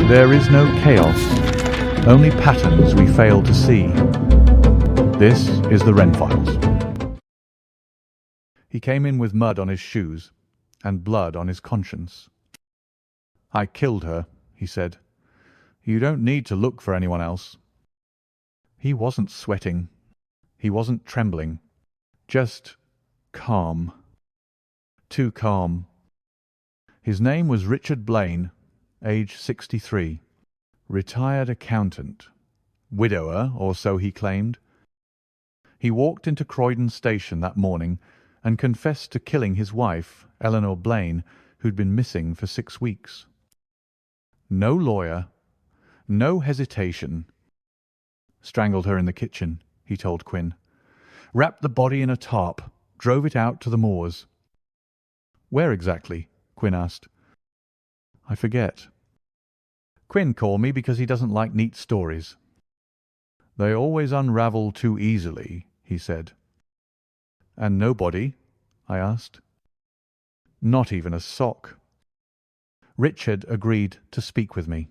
There is no chaos, only patterns we fail to see. This is the Wren Files. He came in with mud on his shoes and blood on his conscience. "I killed her," he said. "You don't need to look for anyone else." He wasn't sweating. He wasn't trembling. Just calm. Too calm. His name was Richard Blaine, age 63, retired accountant, widower, or so he claimed. He walked into Croydon station that morning and confessed to killing his wife, Eleanor Blaine, who'd been missing for 6 weeks. No lawyer, no hesitation. Strangled her in the kitchen, he told Quinn. Wrapped the body in a tarp, drove it out to the moors. "Where exactly?" Quinn asked. "I forget. Quinn called me because he doesn't like neat stories. They always unravel too easily," he said. "And no body?" I asked. "Not even a sock." Richard agreed to speak with me.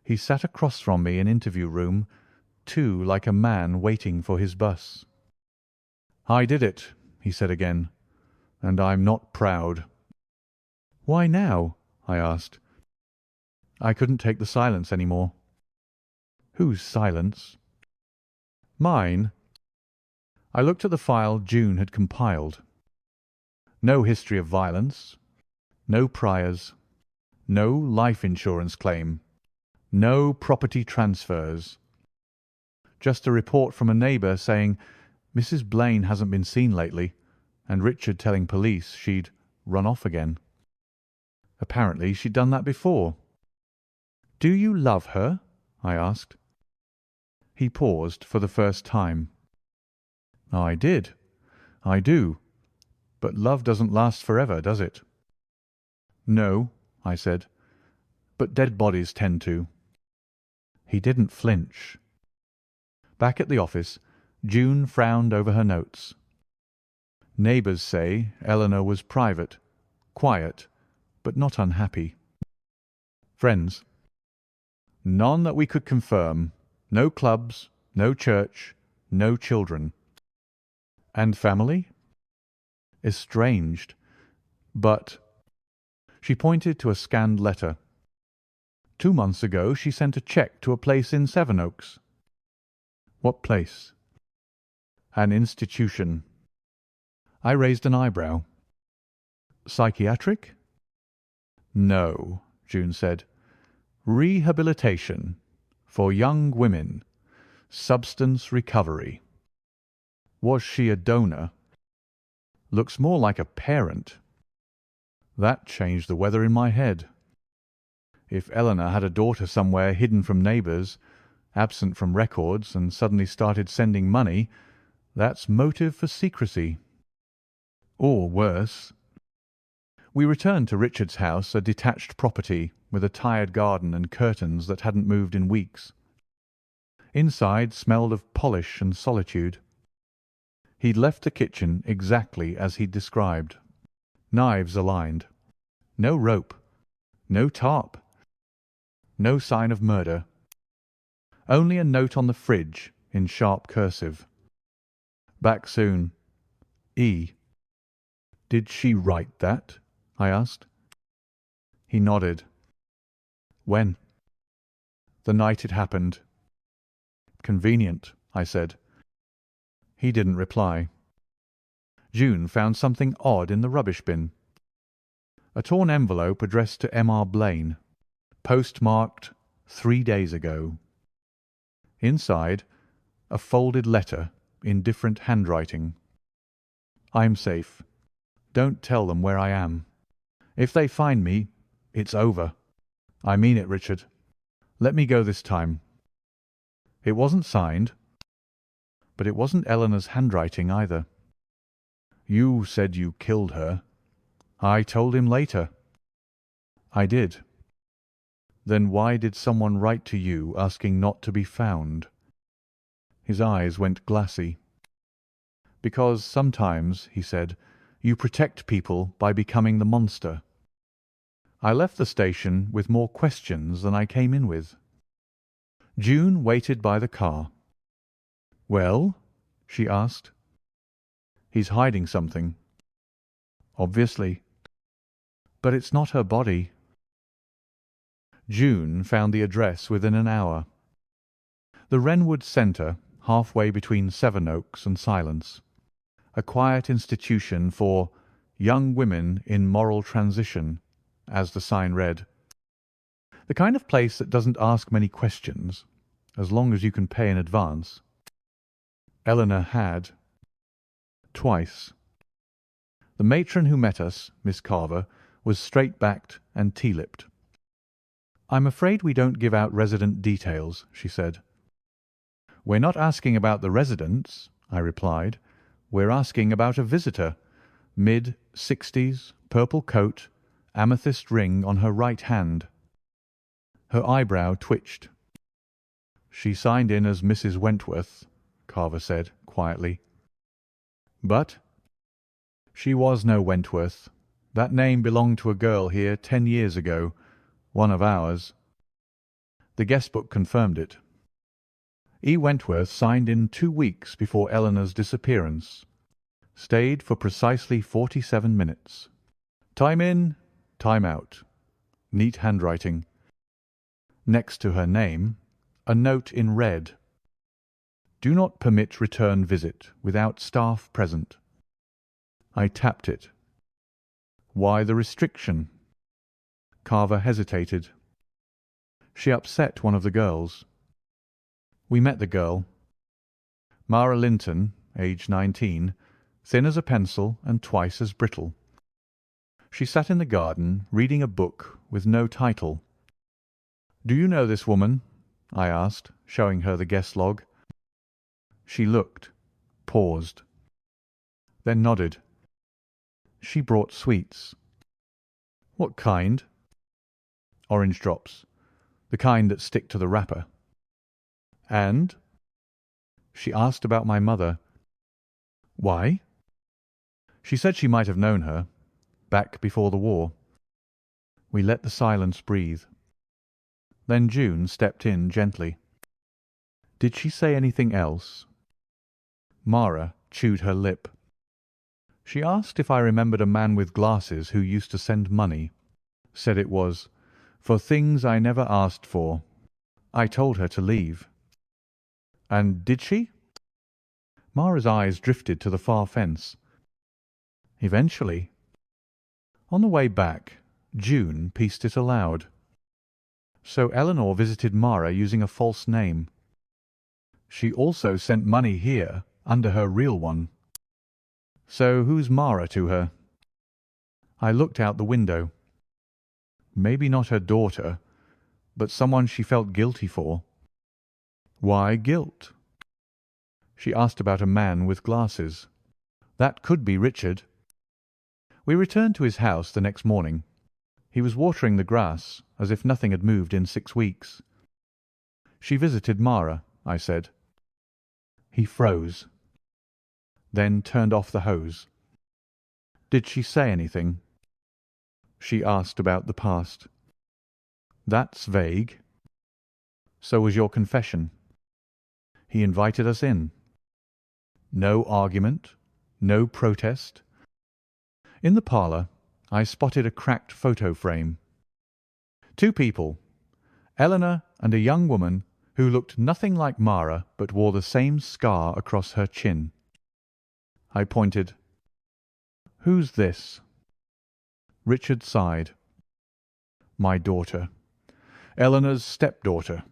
He sat across from me in interview room, too like a man waiting for his bus. "I did it," he said again, "and I'm not proud." "Why now?" I asked. I couldn't take the silence any more. Whose silence? Mine. I looked at the file June had compiled. No history of violence, no priors, no life insurance claim, no property transfers. Just a report from a neighbour saying Mrs. Blaine hasn't been seen lately, and Richard telling police she'd run off again. Apparently she'd done that before. "Do you love her?" I asked. He paused for the first time. "I did. I do. But love doesn't last forever, does it?" "No," I said. "But dead bodies tend to." He didn't flinch. Back at the office, June frowned over her notes. Neighbours say Eleanor was private, quiet, but not unhappy. Friends? None that we could confirm. No clubs, no church, no children. And family? Estranged. But she pointed to a scanned letter. 2 months ago she sent a cheque to a place in Sevenoaks. What place? An institution. I raised an eyebrow. Psychiatric? No, June said. Rehabilitation. For young women. Substance recovery. Was she a donor? Looks more like a parent. That changed the weather in my head. If Eleanor had a daughter somewhere hidden from neighbours, absent from records, and suddenly started sending money, that's motive for secrecy. Or worse. We returned to Richard's house, a detached property with a tired garden and curtains that hadn't moved in weeks. Inside smelled of polish and solitude. He'd left the kitchen exactly as he'd described. Knives aligned. No rope. No tarp. No sign of murder. Only a note on the fridge in sharp cursive. Back soon. E. Did she write that? I asked. He nodded. When? The night it happened. Convenient, I said. He didn't reply. June found something odd in the rubbish bin. A torn envelope addressed to M.R. Blaine, postmarked 3 days ago. Inside, a folded letter in different handwriting. I'm safe. Don't tell them where I am. If they find me, it's over. I mean it, Richard. Let me go this time. It wasn't signed, but it wasn't Eleanor's handwriting either. You said you killed her. I told him later. I did. Then why did someone write to you asking not to be found? His eyes went glassy. Because sometimes, he said, you protect people by becoming the monster. I left the station with more questions than I came in with. June waited by the car. "Well?" she asked. "He's hiding something." "Obviously." "But it's not her body." June found the address within an hour. The Wrenwood Centre, halfway between Sevenoaks and Silence. A quiet institution for "young women in moral transition," as the sign read. The kind of place that doesn't ask many questions, as long as you can pay in advance. Eleanor had. Twice. The matron who met us, Miss Carver, was straight-backed and tea-lipped. "I'm afraid we don't give out resident details," she said. "We're not asking about the residents," I replied. "We're asking about a visitor. Mid-60s, purple coat, amethyst ring on her right hand." Her eyebrow twitched. "She signed in as Mrs. Wentworth," Carver said quietly. "But—" "She was no Wentworth. That name belonged to a girl here 10 years ago, one of ours. The guest book confirmed it. E. Wentworth signed in 2 weeks before Eleanor's disappearance. Stayed for precisely 47 minutes. Time in, time out. Neat handwriting. Next to her name, a note in red. Do not permit return visit without staff present. I tapped it. Why the restriction? Carver hesitated. She upset one of the girls. We met the girl. Mara Linton, age 19, thin as a pencil and twice as brittle. She sat in the garden reading a book with no title. "Do you know this woman?" I asked, showing her the guest log. She looked, paused, then nodded. She brought sweets. "What kind?" "Orange drops, the kind that stick to the wrapper." "And?" "She asked about my mother." "Why?" "She said she might have known her, back before the war." We let the silence breathe. Then June stepped in gently. "Did she say anything else?" Mara chewed her lip. "She asked if I remembered a man with glasses who used to send money. Said it was for things I never asked for. I told her to leave." "And did she?" Mara's eyes drifted to the far fence. "Eventually." On the way back, June pieced it aloud. So Eleanor visited Mara using a false name. She also sent money here under her real one. So who's Mara to her? I looked out the window. Maybe not her daughter, but someone she felt guilty for. Why guilt? She asked about a man with glasses. That could be Richard. We returned to his house the next morning. He was watering the grass as if nothing had moved in 6 weeks. "She visited Mara," I said. He froze, then turned off the hose. "Did she say anything?" "She asked about the past." "That's vague." "So was your confession." "He invited us in." No argument, no protest. In the parlour I spotted a cracked photo frame. 2 people, Eleanor and a young woman who looked nothing like Mara but wore the same scar across her chin. I pointed. "Who's this?" Richard sighed. "My daughter. Eleanor's stepdaughter.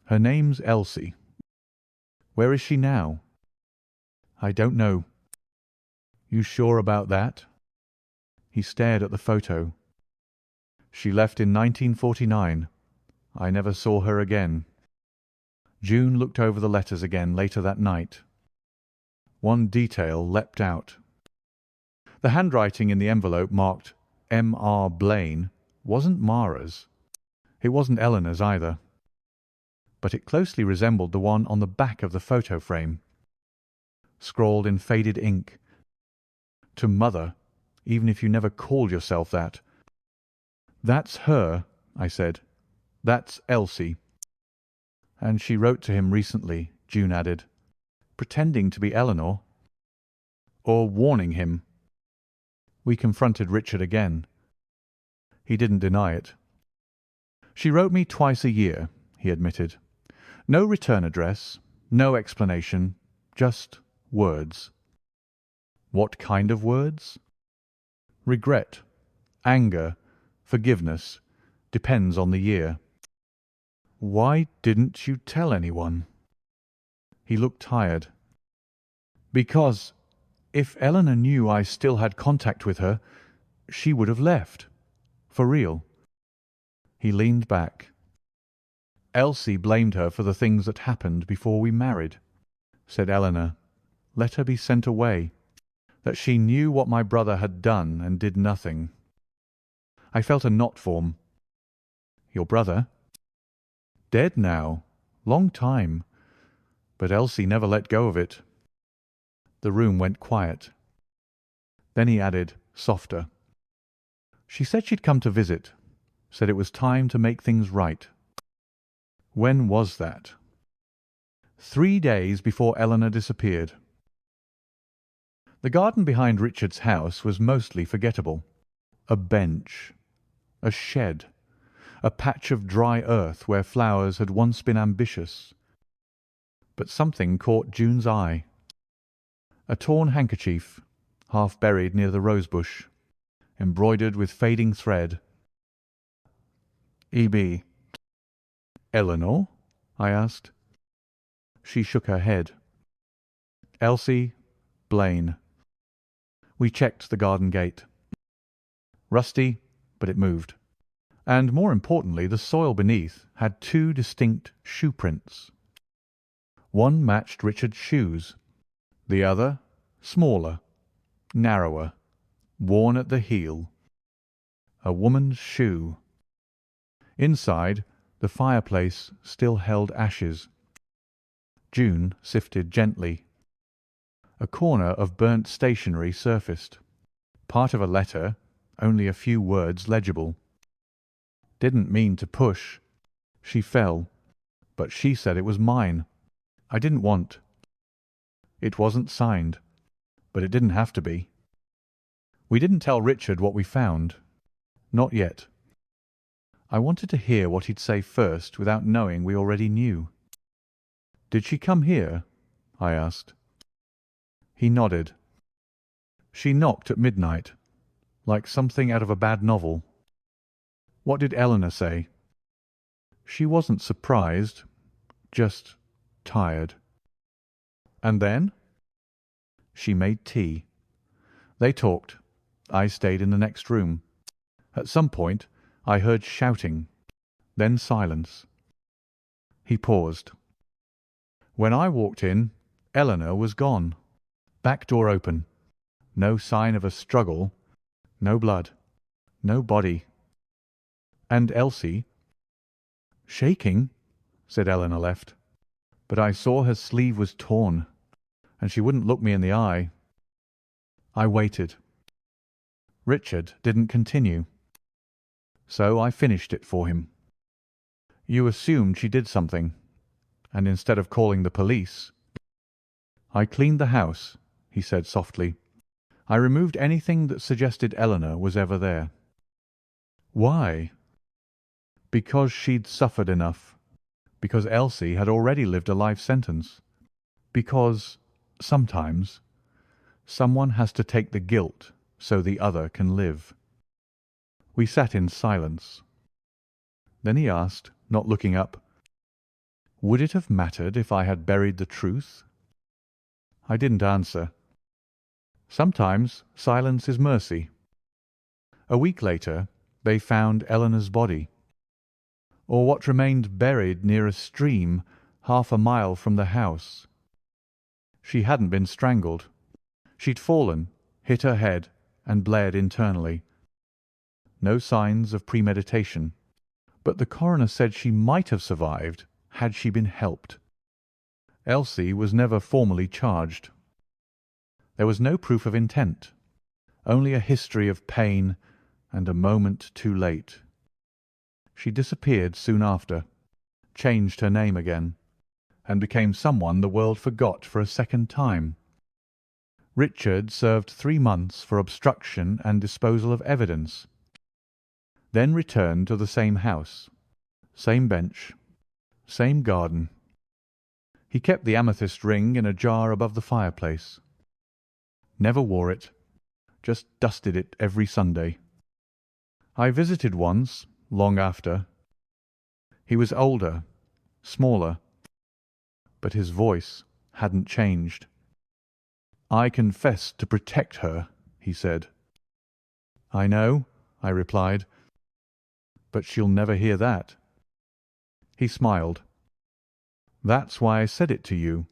Her name's Elsie." "Where is she now?" "I don't know." "You sure about that?" He stared at the photo. "She left in 1949. I never saw her again." June looked over the letters again later that night. One detail leapt out. The handwriting in the envelope marked M. R. Blaine wasn't Mara's. It wasn't Eleanor's either. But it closely resembled the one on the back of the photo frame. Scrawled in faded ink. "To Mother, even if you never called yourself that." "That's her," I said. "That's Elsie." "And she wrote to him recently," June added. "Pretending to be Eleanor." "Or warning him." We confronted Richard again. He didn't deny it. "She wrote me twice a year," he admitted. "No return address, no explanation, just words." "What kind of words?" "Regret, anger, forgiveness, depends on the year." "Why didn't you tell anyone?" He looked tired. "Because if Eleanor knew I still had contact with her, she would have left. For real." He leaned back. "Elsie blamed her for the things that happened before we married. Said Eleanor, let her be sent away, that she knew what my brother had done and did nothing. I felt a knot form. Your brother? Dead now. Long time. But Elsie never let go of it." The room went quiet. Then he added, softer, "She said she'd come to visit. Said it was time to make things right." "When was that?" 3 days before Eleanor disappeared." The garden behind Richard's house was mostly forgettable. A bench, a shed, a patch of dry earth where flowers had once been ambitious. But something caught June's eye. A torn handkerchief, half buried near the rose-bush, embroidered with fading thread. "E.B." "Eleanor?" I asked. She shook her head. "Elsie Blaine." We checked the garden gate. Rusty, but it moved. And more importantly, the soil beneath had 2 distinct shoe prints. One matched Richard's shoes, the other, smaller, narrower, worn at the heel. A woman's shoe. Inside, the fireplace still held ashes. June sifted gently. A corner of burnt stationery surfaced. Part of a letter, only a few words legible. "Didn't mean to push." She fell, but she said it was mine. I didn't want. It wasn't signed, but it didn't have to be. We didn't tell Richard what we found. Not yet. I wanted to hear what he'd say first without knowing we already knew. "Did she come here?" I asked. He nodded. "She knocked at midnight, like something out of a bad novel." "What did Eleanor say?" "She wasn't surprised, just tired." "And then?" "She made tea. They talked. I stayed in the next room. At some point I heard shouting, then silence." He paused. "When I walked in, Eleanor was gone. Back door open. No sign of a struggle. No blood. No body. And Elsie?" "Shaking," said Eleanor left. "But I saw her sleeve was torn, and she wouldn't look me in the eye." I waited. Richard didn't continue, so I finished it for him. "You assumed she did something, and instead of calling the police—" "I cleaned the house," he said softly. "I removed anything that suggested Eleanor was ever there." "Why?" "Because she'd suffered enough. Because Elsie had already lived a life sentence. Because, sometimes, someone has to take the guilt so the other can live." We sat in silence. Then he asked, not looking up, "Would it have mattered if I had buried the truth?" I didn't answer. Sometimes silence is mercy. A week later they found Eleanor's body, or what remained buried near a stream 1/2 mile from the house. She hadn't been strangled. She'd fallen, hit her head, and bled internally. No signs of premeditation, but the coroner said she might have survived had she been helped. Elsie was never formally charged. There was no proof of intent, only a history of pain and a moment too late. She disappeared soon after, changed her name again, and became someone the world forgot for a second time. Richard served 3 months for obstruction and disposal of evidence, then returned to the same house, same bench, same garden. He kept the amethyst ring in a jar above the fireplace. Never wore it, just dusted it every Sunday. I visited once, long after. He was older, smaller, but his voice hadn't changed. "I confessed to protect her," he said. "I know," I replied, "but she'll never hear that." He smiled. "That's why I said it to you."